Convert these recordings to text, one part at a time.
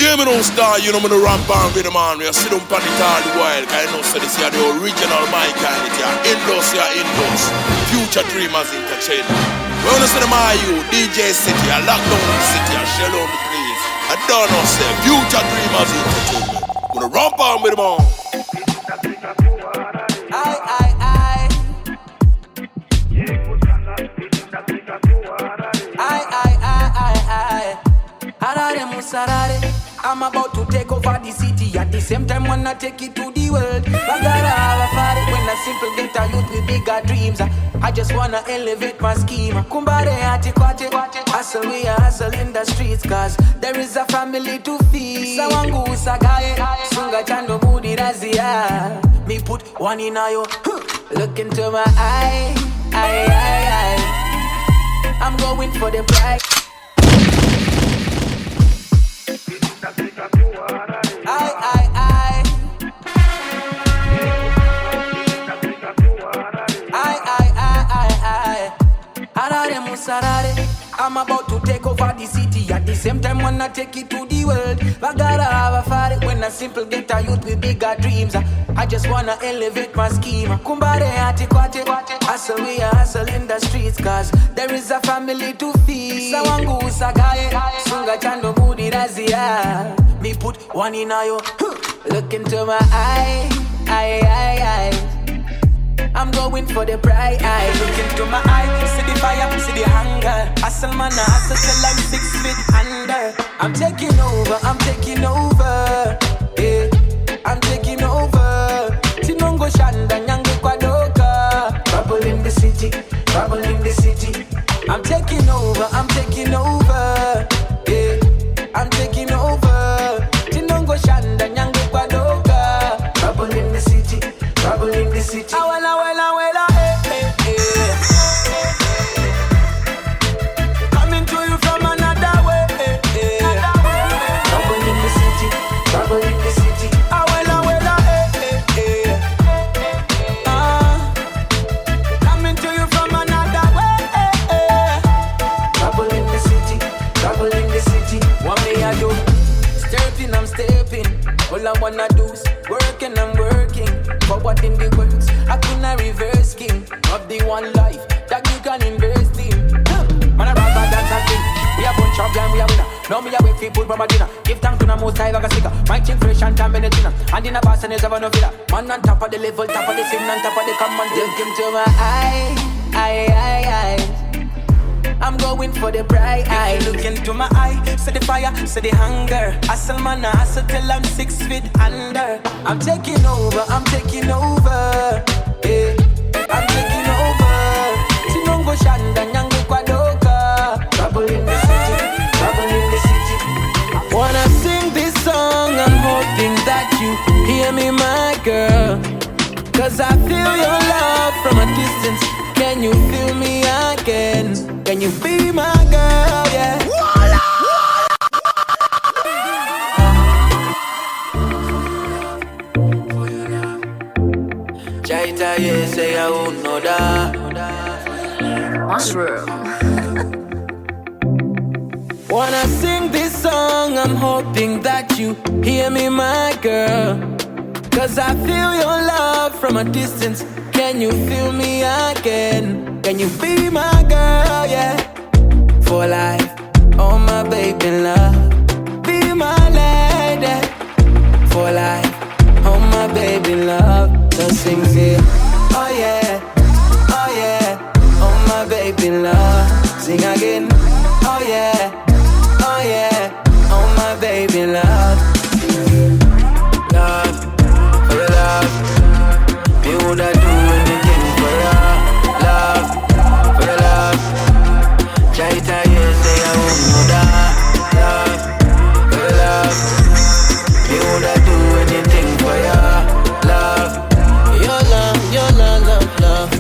Yeah, me no star, you know me no ramp on with the man. We sit on the all the while. Cause I know so this is the original my kind of yeah. Indoors, yeah, indoors. Future Dreamers Entertainment. We wanna see them all you, DJ Citie, I lock down the city, I shell on the place. I don't know, say, Future Dreamers Entertainment. I'm gonna ramp on with the man. I'm about to take over the city. At the same time, wanna take it to the world. I gotta have a fight when I simple get a youth with bigger dreams. I just wanna elevate my scheme. Kumbare ati kwate, hustle we are hustle in the streets. Cause there is a family to feed. Sawangu usagaye, sunga chando budi razia. Me put one in ayo, look into my eye. I'm going for the prize. I'm about to take over the city. At the same time, wanna take it to the world. I gotta have a fight when I simple get a youth with bigger dreams. I just wanna elevate my scheme. Kumbare ati kwate, hustle we are hustle in the streets. Cause there is a family to feed. Sawangu usagaye, sunga chando budi razia. Me put one in ayo, look into my eye. I'm going for the pride. Look into my eye, see the fire, see the hunger. Hustle man, hustle till I'm 6 feet under. I'm taking over, yeah. I'm taking over. Tinongo shanda, nyange kwa doka. Trouble in the city, I'm taking over, yeah. I'm taking over. Tinongo shanda, nyange kwa doka. Trouble in the city. Awela, coming to you from another way. Trouble in the city. Awela, coming to you from another way. Trouble in the city. What me I do? I'm stepping. All I wanna do is working, I'm working. Forward in the works, I couldn't reverse king of the one life that you can invest in. Man, I rather dance and sing. We a bunch of blind, we a winner. Now me a wait for food from a dinner. Give thanks to the most high like a sticker. My chin fresh and time in the dinner. And in a boss and there's no filler. Man on top of the level, top of the scene, on top of the command. Look into my eye. I'm going for the pride. Look into my eye, see the fire, see the hunger. Hustle man, hustle till I'm 6 feet under. I'm taking over, yeah. I'm taking over. Tinongo shanda, nyange kwa doka. Trouble in the city. Wanna sing this song, I'm hoping that you hear me, my girl. Cause I feel your love from a distance. Can you feel me again? Can you be my girl, yeah? Chaita, yeah, say I won't know that. Mushroom. Wanna sing this song, I'm hoping that you hear me, my girl. Cause I feel your love from a distance. Can you feel me again? Can you be my girl, yeah? For life, oh my baby love. Be my lady. For life, oh my baby love. So sing it, oh yeah, oh my baby love. Sing again, oh yeah, oh my baby love. Love, for your love. You woulda do anything for your love, for your love. Chaita, yes, say I won't know that. Love, for your love. You woulda do anything for your love. Your love.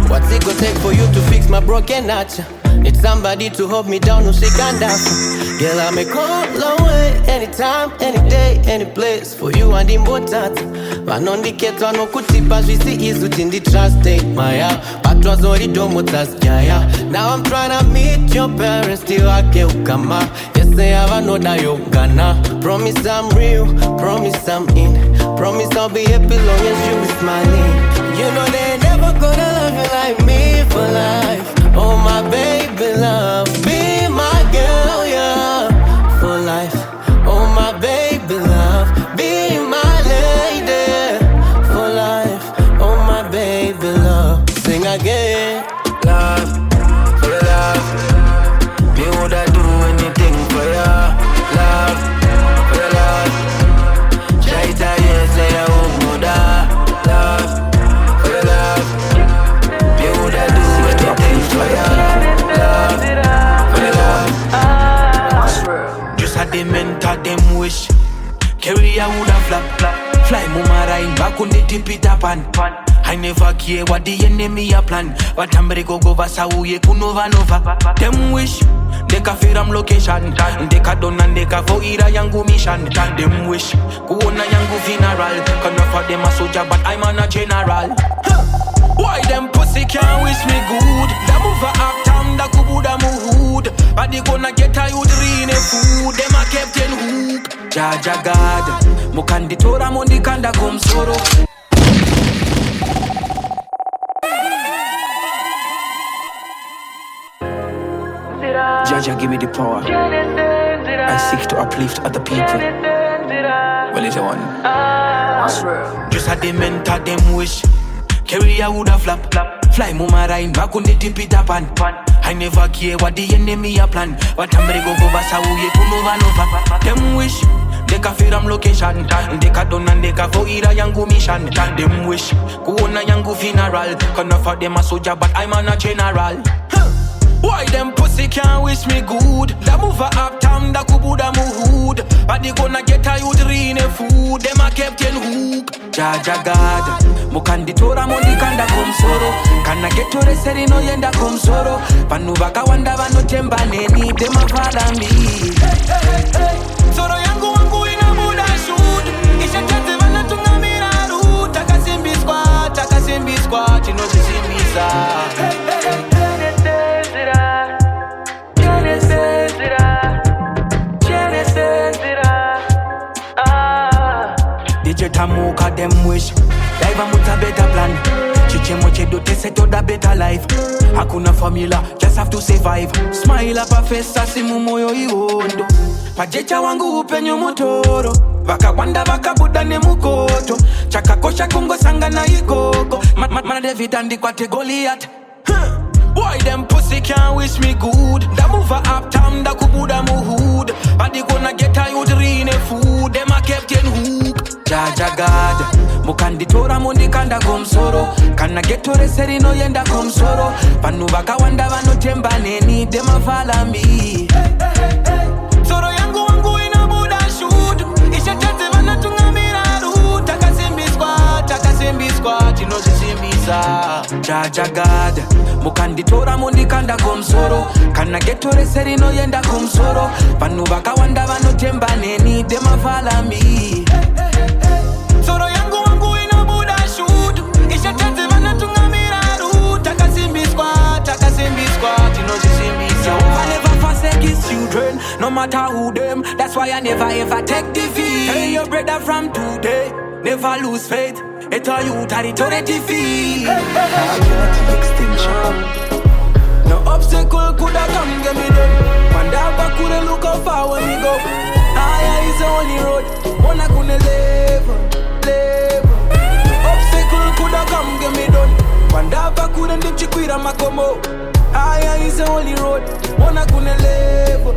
What's it gonna take for you to fix my broken heart? Need somebody to hold me down, no shake and dance. Girl, I make all away anytime, any day, any place. For you and important. Man on the keto, no kutipa, we see is in the trust state, Maya. But was already done with us, Jaya. Now I'm trying to meet your parents, still I can't come out. Yes, say I know that you gonna. Promise I'm real, promise I'm in. Promise I'll be happy long as you be smiling. You know they never gonna love you like me for life. Oh my baby love, be my girl, yeah, for life. Oh my baby love, be my lady for life. Oh my baby love, sing again. Love, for your love, me woulda do anything for ya. Love, for your love, try to say I won't know that. Love, for your love, me woulda do anything for ya. Love, for your love. Just had them mentor them wish. Carry I woulda flap. Fly mama ride back on the tip it up and I never care what the enemy a plan. But I'm ready go vasa uye kunova nova. Them wish they ka firam location. They ka done and they ka for ira yangu mission. Them wish kuona yangu funeral. Can't for them a soldier but I'm a general. Why them pussy can't wish me good? Da move up town da kubuda muhud. But they gonna get a youth rine food. Them a captain hook. Jaja God, mukanditora mondikanda komsoro. Jaja, give me the power. I seek to uplift other people. Well, it's one. Just had them mentor them wish. Carry I woulda flap. Fly mama ride back on the tip it up and I never care what the enemy a plan. But I'm ready go vasa uye kunova nova. Them wish they ka firam location. They ka done and they ka for ira yangu mission. Them wish kuona yangu funeral. Can't for them a soldier but I'm a general. Why them pussy can't wish me good? Da move up town da kubuda muhud. But they gonna get a youth rine food. Them a captain hook. Jaja God, mukanditora mondikanda komsoro. Kana getore seri no yenda komsoro. Panu baka wanda vano temba neni. Them a follow me. Soro yangu wangu ina muda shoot. Isha chate vana tungamira root. Takasimbi squat, you know she see me sa. DJ Tamuka them wish life amuta better plan. Chiche moche do te set to the better life. Hakuna formula, just have to survive. Smile up a face, asimu moyo iwondo. Pajecha wangu upenyo motoro. Vaka wanda vaka buda ne mukoto. Chaka kosha kungo sanga na ikoko. Mana David and kwa te Goliath. Why them pussy can't wish me good? Da move up town da kubuda muhud. But they gonna get a youth rine food. Them a captain hook. Jaja God, mukanditora mondikanda komsoro. Kana getore seri no yenda komsoro. Panu baka wanda vano temba neni. Them a follow me. Soro yangu wangu ina buda shoot. Isha chate vana tungamira root. Takasimbi squat, you know she see me sa. Jaja God, mukanditora mondikanda komsoro. Kana getore seri no yenda komsoro. Panu baka wanda vano temba neni. Them a follow me. Soro yangu wangu ina buda shoot. Isha chate vana tungamira root. Takasimbi squat, you know she see me sa. I never forsake his children, no matter who them. That's why I never ever take defeat. Hey your brother from today, never lose faith. It's all you territory defeat. Extinction. No obstacle coulda come get me done. Pandava coulda look how far when we go. Higher is the only road. One I couldn't live. No obstacle coulda come get me done. Pandava couldn't dip chiquira makomo. Higher is the only road. One I couldn't live.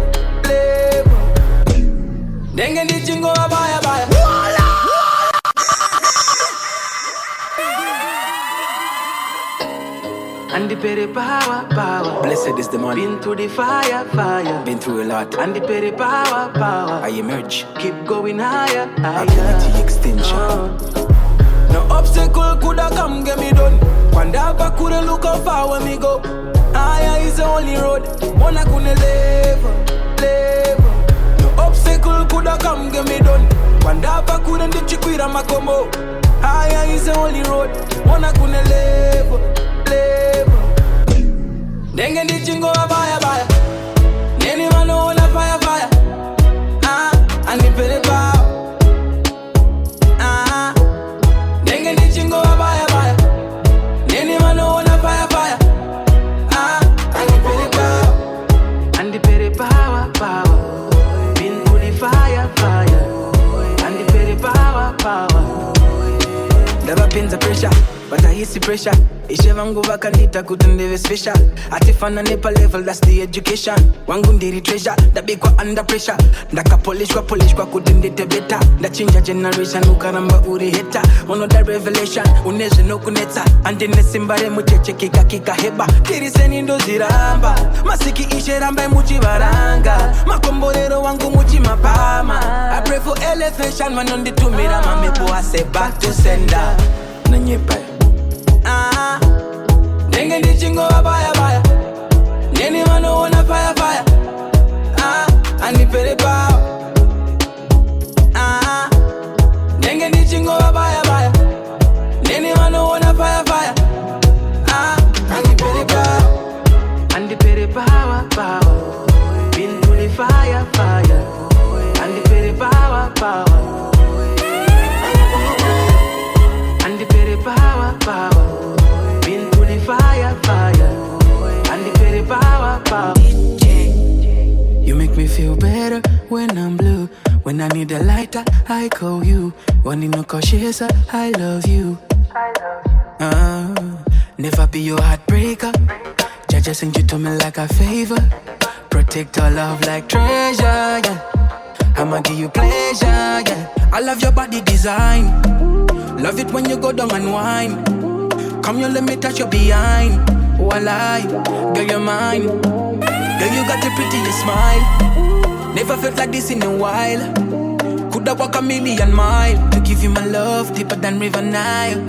Dengue di jingo abaya baya. And the peri power. Blessed is the man. Been through the fire. Been through a lot. And the peri power. I emerge. Keep going higher. Ability extension. No obstacle coulda come get me done. Pandava coulda look how far when me go. Higher is the only road. One I couldn't live. No obstacle coulda come get me done. Pandava couldn't dip chiquira makomo. Higher is the only road. One I couldn't live. Dengue di jingo abaya baya. Neni mano la fire. under pressure, but I hit the pressure. Ishe vangu vakanita kutendeve special. Atifana nepa level, that's the education. Wangu ndiri treasure, dabikwa under pressure. Ndaka polishwa kutendete beta. Ndachinja generation, ukaramba uri heta. Ono da revelation, uneze no kuneta. Andine simbare mucheche kika heba. Tiriseni ndo ziramba, masiki ishe ramba muchi varanga. Makomborero wangu muchi mapama. I pray for elevation, man on the tumira. Mamepo I say back to sender. Nanyepa Nenge ndi chingo wa baya Neni mano wana fire Anipere pao Nenge ndi chingo wa baya Neni mano wana fire Anipere pao Been through the fire Anipere power Power, been through the fire, and the very power. You make me feel better when I'm blue. When I need a lighter, I call you. When you no cautious, I love you. Never be your heartbreaker. Just send you to me like a favor. Protect our love like treasure, yeah. I'ma give you pleasure, yeah. I love your body design. Love it when you go down and whine. Come here, let me touch your behind. Oh, I lie, girl, you're mine. Girl, you got the prettiest smile. Never felt like this in a while. Coulda walk a million miles to give you my love deeper than River Nile.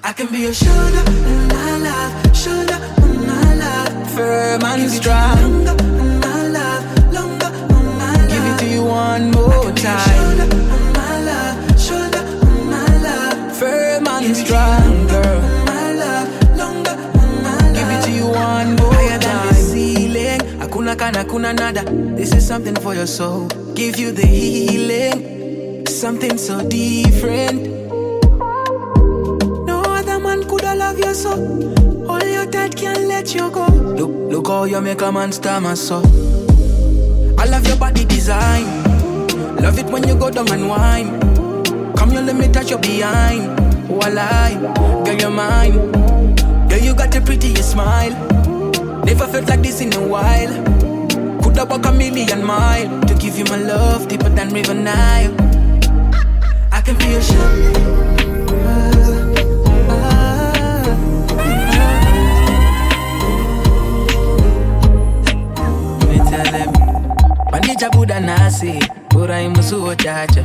I can be your shoulder, my love. Shoulder, my love. Firm and strong. Longer, my love. Longer, my love. Give it to you one more time. My love. Shoulder, firm and strong, girl. My love, longer, my love. Give it to you one more higher time. Than the ceiling. Hakuna kana kuna nada. This is something for your soul. Give you the healing. Something so different. No other man coulda love you so. All your dad can't let you go. Look how you make a man star my soul. I love your body design. Love it when you go down and whine. Come here, let me touch your behind. Oh, I lie, girl, you're mine. Girl, you got the prettiest smile. Never felt like this in a while. Coulda walk a million miles to give you my love deeper than River Nile. I can feel your shoulder. Let me tell them, Bandija Buddha Nasi, Pura Imusu Chacha.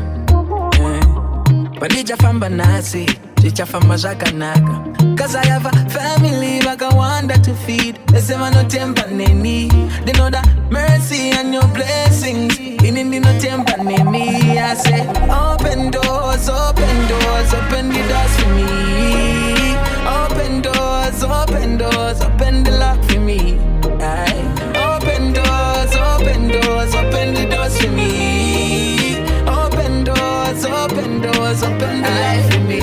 Bandija Famba Nasi, Chicha Famba Shakanaka. Cause I have a family like I wonder to feed. They say man no temper neni. They know that mercy and your blessings in no temper neni. I say open doors, open doors, open the doors for me. Open doors, open doors, open the lock for me. Aye. Open doors, open doors, open the doors for me. Open doors, open doors, open the life for me.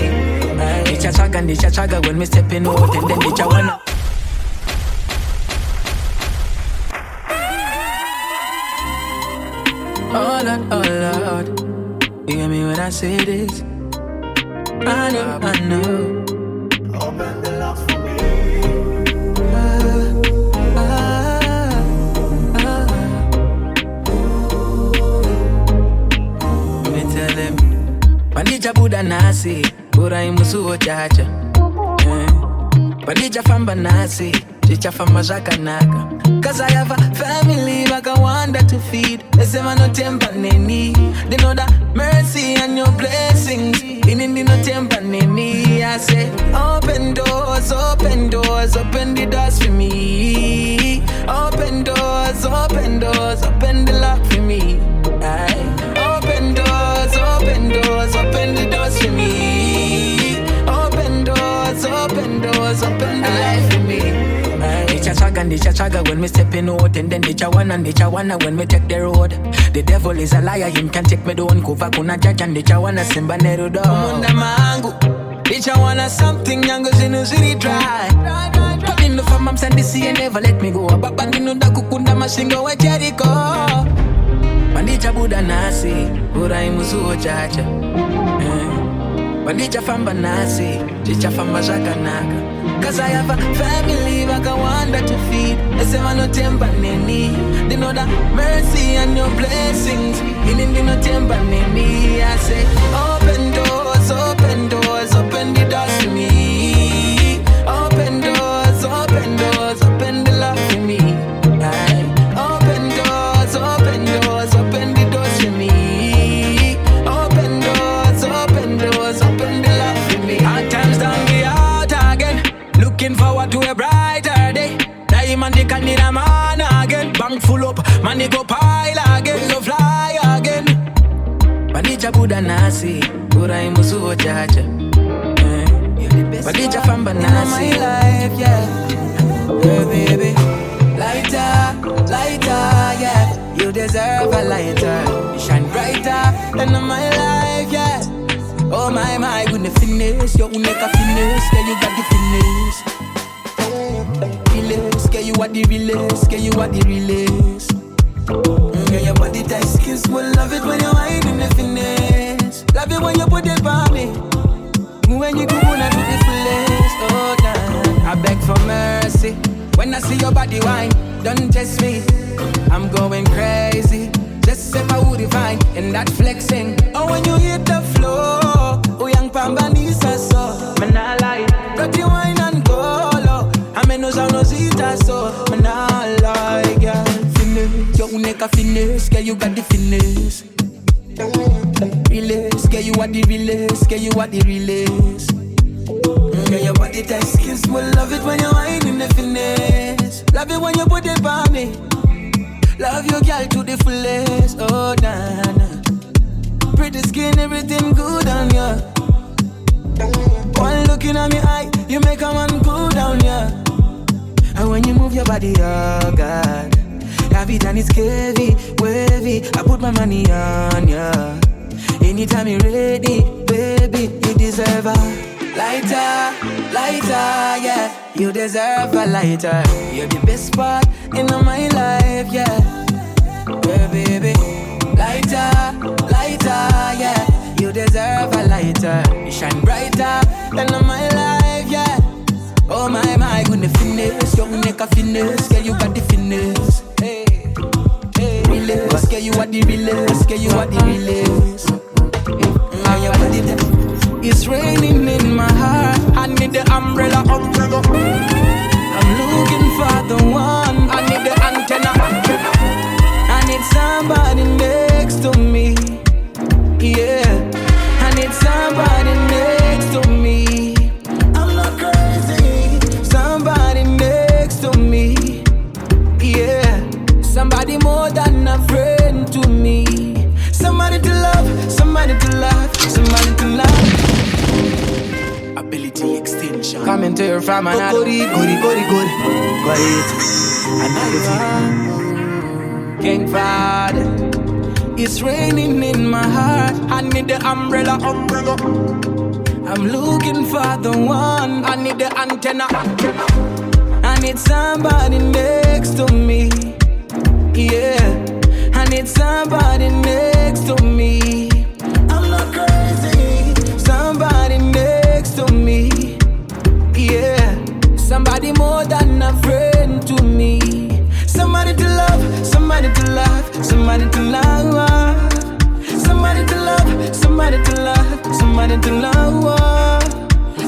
Nicha chaga when me stepping out and then nicha wanna. Oh Lord, you hear me when I say this? I know. Open the locks for me. Let me tell them, Bandija Buddha Nasi. Pura imusu chacha. Bandija Famba Nasi, Chicha Famba Shakanaka. Cause I have a family like I wonder to feed. They say man no temper neni. They know that mercy and your blessings in no temper neni. I say open doors, open doors, open the doors for me. Open doors, open doors, open the lock for me. Aye. Open doors, open doors, open the doors for me. Open doors, open doors, open the life for me. Nicha chaga when me stepping out, and then nicha wanna when me take the road. The devil is a liar, him can take me down. Kuva kuna judge and nicha wanna simba neru do. Munda mangu, nicha wanna something yango zinuziri dry. Talking to fam, I'm sending see and never let me go. Babandi no da kukunda mashingo wa Jericho. Bandija Buddha Nasi, Pura imusu chacha. Bandija from Banasi, Chicha from Majakanaka. Cause I have a family like I want that to feed. They say I no temper nini. They know that mercy and your blessings. In the no temper nini. I say open doors, open doors, open the doors to me. Open doors, open doors, open the love to me. Aye. Open doors, open doors, open the doors to me. Open doors, open doors, open the love to me. Hard times down the out again. Looking forward to a brighter day. Diamond they can need a man again. Bank full up, money go pile again. We go fly again. Bandija Buddha Nasi, Buddha Imusu Jaja. Bandija from Banasi. In my life, yeah. Yeah, baby. Lighter, lighter, yeah. You deserve a lighter. You shine brighter than in my life, yeah. Oh my, with the finesse, you make a finesse, yeah, you got the finesse. Relax, yeah, you are the relax, yeah, you are the relax. Yeah, your body tight skills, will love it when you hide in the finesse. Love it when you put it by me. When you go on and do the finesse, oh damn. I beg for mercy when I see your body wine. Don't test me, I'm going crazy. Just say I would divine in that flexing. Oh, when you hit the floor, oh young Pambanisa so. Man I lie, dirty wine and golo. I mean no sound no zita so. Man I lie, girl. Finesse, you make a finesse, girl you got the finesse. Relax, girl you are the relax, girl you are the relax. Girl your body tight skills, will love it when you wine in the finesse. Love it when you put it by me. Love your girl to the fullest, oh nah. Pretty skin, everything good on ya. One looking at me eye, you make a man cool down, yeah. And when you move your body, oh God, have it and it's heavy, wavy. I put my money on ya. Anytime you're ready, baby, you deserve a lighter, lighter, yeah. You deserve a lighter. You're the best part in my life, yeah. Yeah, baby. Lighter, lighter, yeah. You deserve a lighter. You shine brighter than my life, yeah. Oh my, with the finesse, you make a finesse, girl, you got the finesse. Hey, hey, relax, girl, you are the relax, girl, you are the relax. It's raining in my heart. I need the umbrella. I'm looking for the one. I need the antenna. I need somebody next to me. Yeah, I need somebody next to me. I'm not crazy. Somebody next to me. Yeah, somebody more than a friend to me. Somebody to love, somebody to love, somebody to love. Ability extension. Coming to you from another. Goody. Quiet. Another. King Father. It's raining in my heart. I need the umbrella. I'm looking for the one. I need the antenna. I need somebody next to me. Yeah. I need somebody next to me. I'm not crazy. Somebody next to me. Yeah. Somebody more than a friend to me. Somebody to love, somebody to love, somebody to love. Somebody to love, somebody to love, somebody to love.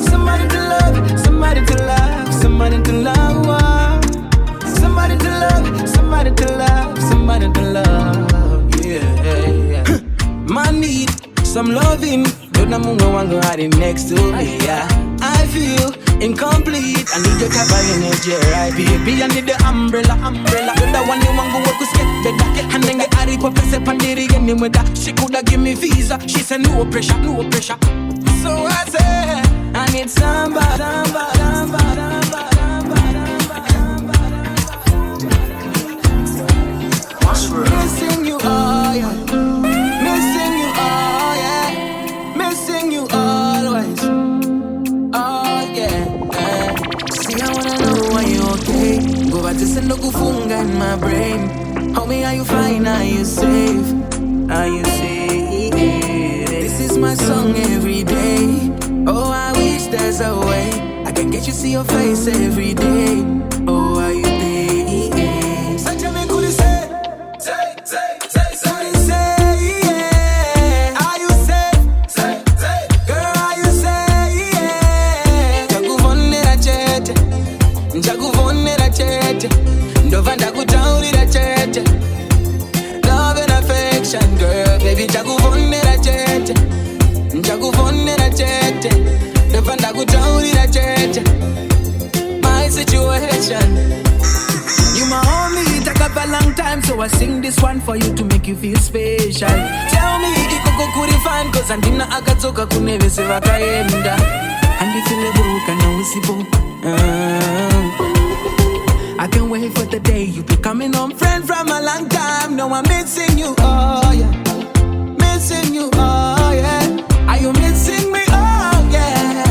Somebody to love, somebody to love, somebody to love. Somebody to love, somebody to love, somebody to love. Yeah. Man need some loving. Don't know who wanna have it next to me. Yeah. I feel incomplete. I need your type of energy, right, baby? I need the umbrella. You're the one you want to work with, get better. And then get a rip up and step on the again with that. She coulda give me visa. She said no pressure. So I say I need somebody. Missing you, oh yeah. Missing you, oh yeah. Missing you always. Oh yeah. See, I wanna know why you okay. Go back to send no kufunga in my brain. Homie, are you fine? Are you safe? Are you safe? This is my song every day. Oh, I wish there's a way I can get you see your face every day. Oh, are you there? Such a man could say. Ndovanda kutaurira chete. Love and affection, girl. Baby, ndakuvonera chete. Ndakuvonera chete. Ndovanda kutaurira chete. My situation. You my homie, it took up a long time, so I sing this one for you to make you feel special. Tell me, ikoko kuri fan, cause andina akatsoka kunevese vakaenda. Andifilebo kana usipo. I can't wait for the day you be coming home. Friend from a long time, now I'm missing you, oh yeah. Missing you, oh yeah. Are you missing me, oh yeah.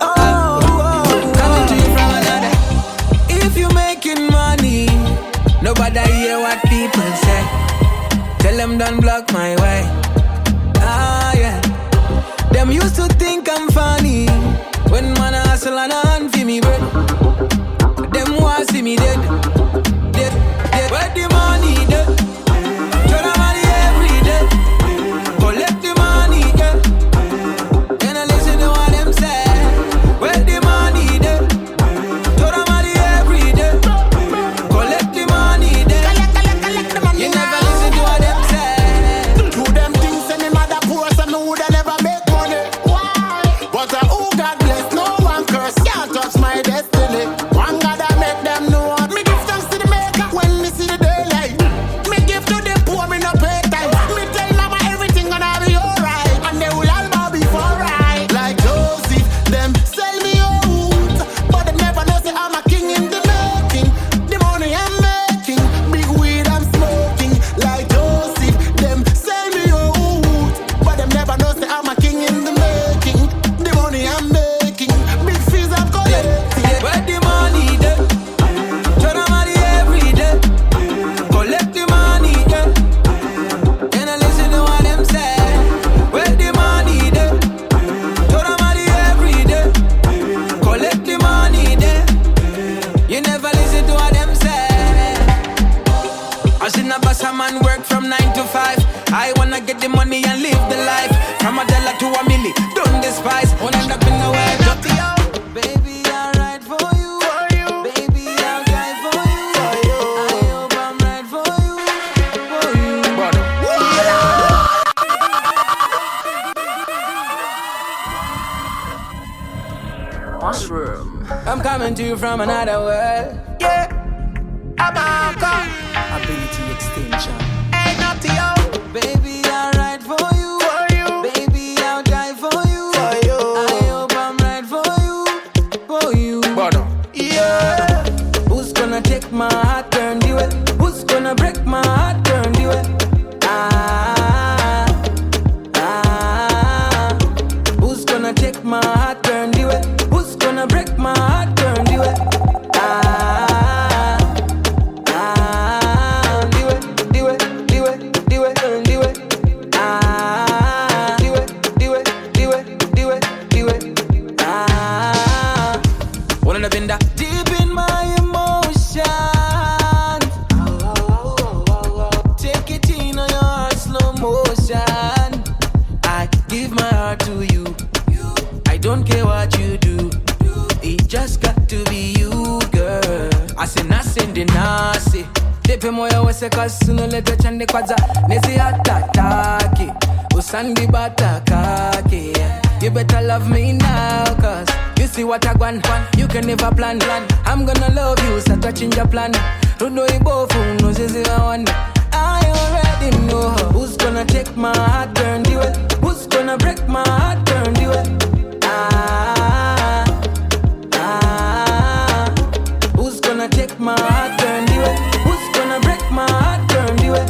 Oh, oh. Coming to you from another. If you making money, nobody hear what people say. Tell them don't block my way. Ah yeah. Them used to think I'm funny when man hustle and a for me, bro. Them want see me dead. Where the money dead? Turn the money every day. Collect the money, yeah. Then I listen to what them say. Where the money dead? Turn the money every day. Collect the money, dead. You never listen to what them say. Do them things and me mother poor, so me woulda never make money. Why? But who God bless, no one curse. Can't touch my destiny. One God I make them know. Me give thanks to the maker when me see the daylight. Me give to the poor, me no pay time. Me tell mama everything gonna be alright, and they will all be for right. Like Joseph, them sell me out, but they never know say I'm a king in the making. The money I'm making, big weed I'm smoking. Like Joseph, them sell me out, but they never know say I'm a king in the making. The money I'm making, big fees I'm collecting. Where the money dead? Turn the money every day. Collect the money, yeah. Then I listen to what them say. Where the money dead? Turn the money every day. Collect the money, there. You never listen to what them say. I seen a boss a man work from 9 to 5. I wanna get the money and live the life. From $1 to $1 million, don't despise. Won't end up in the way. Nutty O. Baby, I'll ride for you. Baby, I'll die for you. I hope I'm right for you. Mushroom. I'm coming to you from another world. Yeah, I'm a come. Ability extension. Hey, Nutty O. Baby, I'll ride for you. Baby, I'll die for you. I hope I'm right for you. Yeah. Who's gonna take my heart, turn the way? Who's gonna break my heart, turn the way? Who's gonna take my heart, turn the way? Who's gonna break my heart, turn the way? Wanna been that deep in my emotions. Take it in on your slow motion. I give my heart to you. I don't care what you do. It just got to be you, girl. I say nothing, the nasi. Tepe moyo wese kasuno leto chande kwaza. Nezi atataki. Usandi batakaki. You better love me now, cause you see what I want. You can never plan. I'm gonna love you, so touching your plan. Rudo ibofu, no zizi wawanda. I already know who's gonna take my heart, turn the way. Who's gonna break my heart, turn the way. Who's gonna take my heart, turn the way? Who's gonna break my heart, turn the way?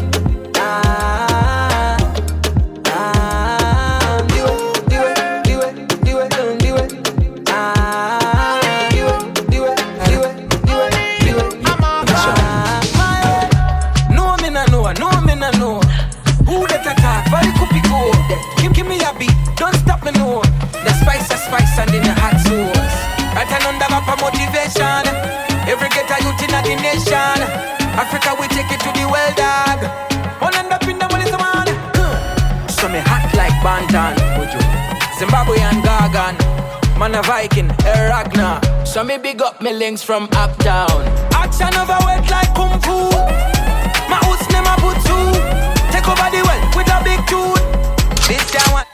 Bantan, would you? Zimbabwean Gargan, man a Viking, a Ragnar. So me big up me links from uptown. Action over wet like Kung Fu. My hoots never put two. Take over the world with a big tune. This guy want.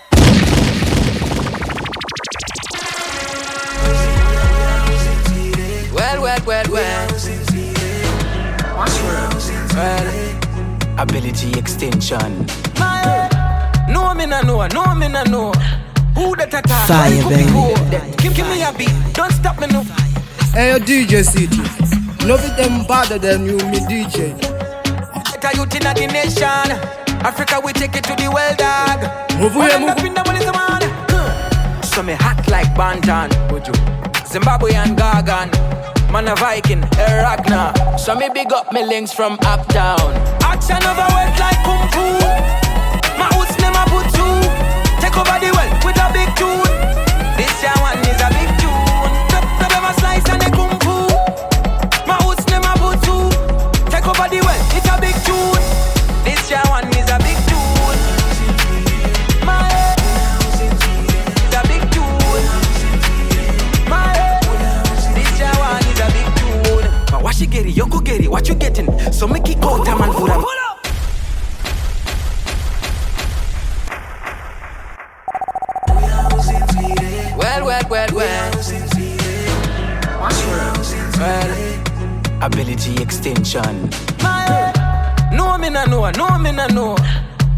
Well, ability extension. No me no know. Who that attack? Fire, baby. Give me a beat, don't stop me no. Hey, yo, DJ Citie. Love it them better than you, me DJ. Better youth in the nation. Africa we take it to the world, dog. Move. So me hot like Bantan, would you? Zimbabwean Gargan, man a Viking, a Ragnar. So me big up me links from uptown. Action over wet like Kung Fu. My hoots never put two. Take over the world with a big tune. This year one is a big tune. Grab a slice and a Kung Fu. My hoots never put two. Take over the world, it's a big tune. This year one is a big tune. My head is a big tune. My head, this year one is a big tune. But what she get it, you go get it, what you getting? So make it go, time and put up. Well, ability extension. No me no know.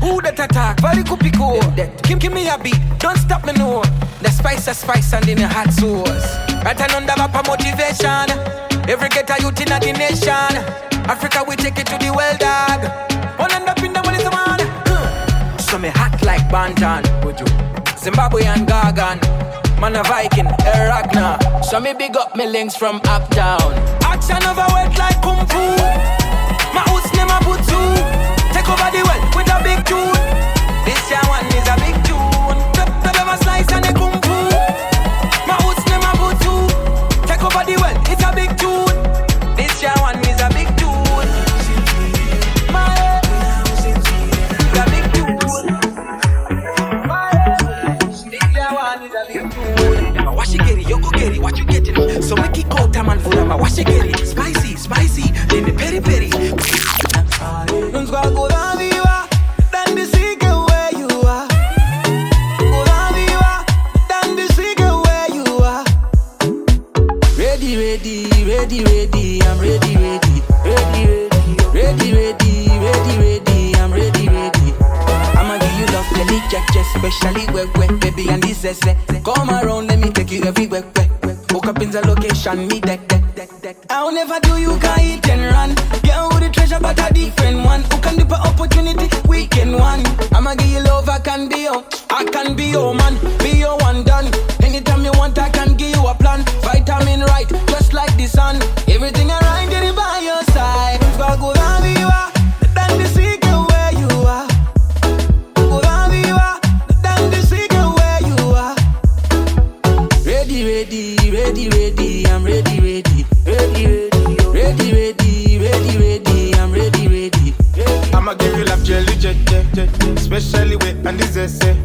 Who that attack? Very cookie cool. Give me a beat, don't stop me no. The spice and in the hot sauce. Right and under map of motivation. Every get a youth in the nation. Africa we take it to the world, dog. One end up in the money, man. So me hot like Bantan, would you? Zimbabwean Gargan, man a Viking, a Ragnar. So me big up me links from uptown. Action over wet like Kung Fu. My hoots never put two. Take over the world with a big tune. This year one is a big tune. Grab a slice and a Kung Fu. My hoots never put two. Take over the world, it's a big tune. This year one is a big tune. My head is a big tune. My head, this year one is a big tune. What she get it, you go get it, what you getting? So make it cold time and full of my what she get it. Spicy, then the peri. Nunca go down viva, then the secret where you are. Go down viva, then the secret where you are. Ready, I'm ready. I'm ready. I'ma give you love, jelly, jack, especially where, baby, and this is come around, let me take you everywhere. Woke up in the location, me deck. I'll never do you can eat and run. Girl with the treasure, but a different one. Who can dip an opportunity, weekend one. I'ma give you love, I can be your man, be your one done. Anytime you want, I can give you a plan. Vitamin right, just like the sun. Everything around, get it by your side. Go down, viva, then the secret where you are. Go down, viva, then the secret where you are. Ready, I'm ready. I'm ready. I'ma give you love jelly, jet. Especially with and this essay.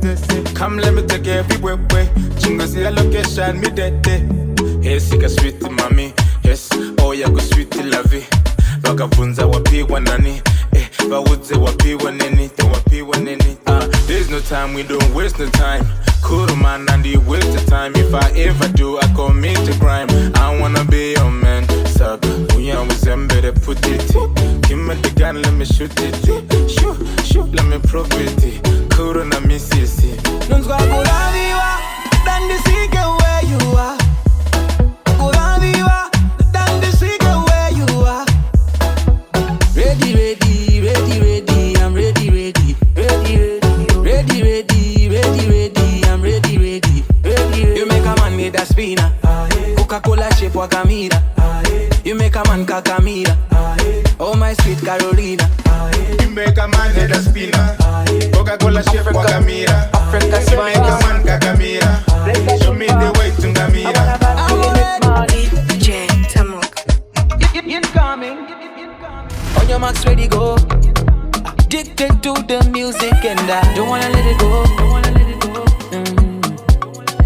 Come let me take you everywhere. Chinga see a location, me dead. Hey, sika sweet mami. Yes, oh ya go sweet love. Vagafunza wapiwa nani. Vawudze wapiwa neni. There's no time, we don't waste no time. Cool man and you waste the time. If I ever do, I commit a crime. I wanna be your man. Sub, we always better put it. Give me the gun, let me shoot it. Shoot, let me prove it. Cool na misisi. Don't go down viva, then the secret where you are. Go down viva, then the secret where you are. Ready, I'm ready. I'm ready. You make a man need a spinner. Coca-Cola shape Wagamira. You make a man Kakamira. Oh my sweet Carolina. You make a man need a spinner. Coca-Cola shape Wagamira. Africa You make a man Kakamira. Show me the way to Gamira. DJ Tamuk. It's coming. On your marks, ready, go. Addicted to the music and I don't wanna let it go.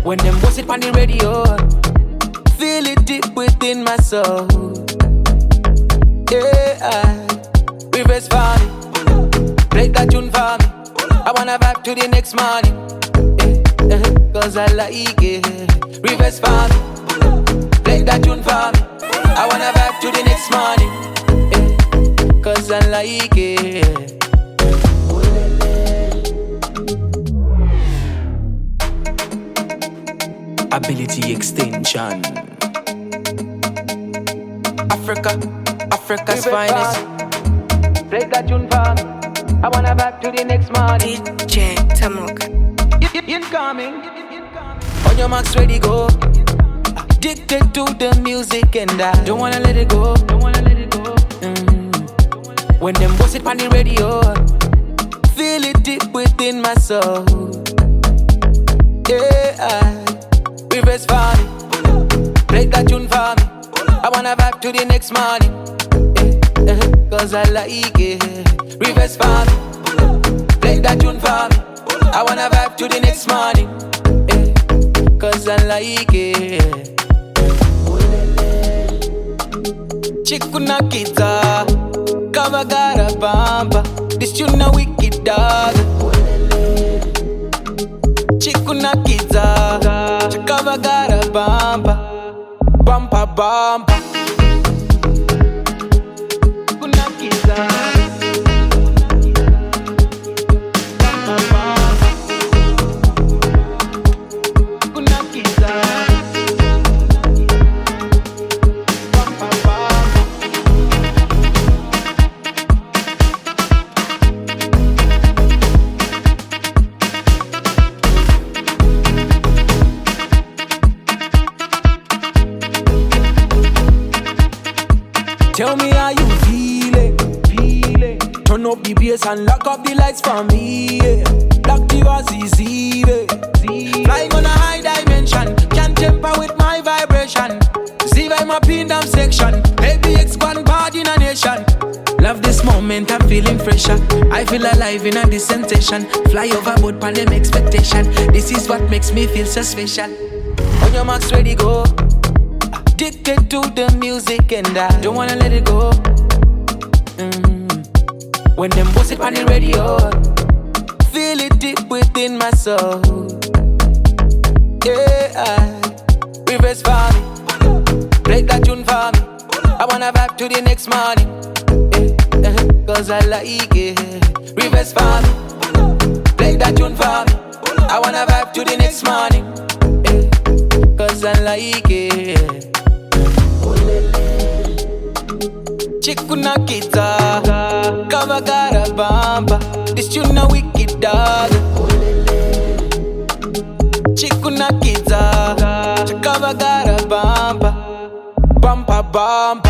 When them boss it on the radio, feel it deep within my soul. Yeah, reverse for me, play that tune for me. I wanna vibe to the next morning, cause I like it. Reverse for me, play that tune for me. I wanna vibe to the next morning, cause I like it. Ability extension. Africa's finest. Play that tune for me. I wanna back to the next morning. DJ Tamok. Incoming. On your marks, ready, go. Addicted to the music and I don't wanna let it go. When them boss it on the radio, feel it deep within my soul. Yeah, reverse for me, play that tune for me. I wanna vibe to the next morning, cause I like it. Reverse for me, play that tune for me. I wanna vibe to the next morning, cause I like it. Chikuna kita, kavagara bamba. This tune a wicked dog. Chikuna kita, kavagara bamba, bamba bamba. Chikuna kita, bamba bamba. Chikuna kita, bamba bamba. Tell me how you feel it. Turn up the bass and lock up the lights for me. Yeah. Black divas easy. Flying on a high dimension, can't temper with my vibration. See by my pin down section, ABX one bad in a nation. Love this moment, I'm feeling fresher. I feel alive in a this sensation. Fly overboard, pandemic expectation. This is what makes me feel so special. On your marks, ready, go. Addicted to the music and I don't wanna let it go. When them boss it on the radio, feel it deep within my soul. Yeah, reverse for me, play that tune for me. I wanna vibe to the next morning, cause I like it. Reverse for me, play that tune for me. I wanna vibe to the next morning, cause I like it. Chikuna kita, kavagara bamba. This tune a wicked dog. Chikuna kita, kavagara bamba, bamba bamba.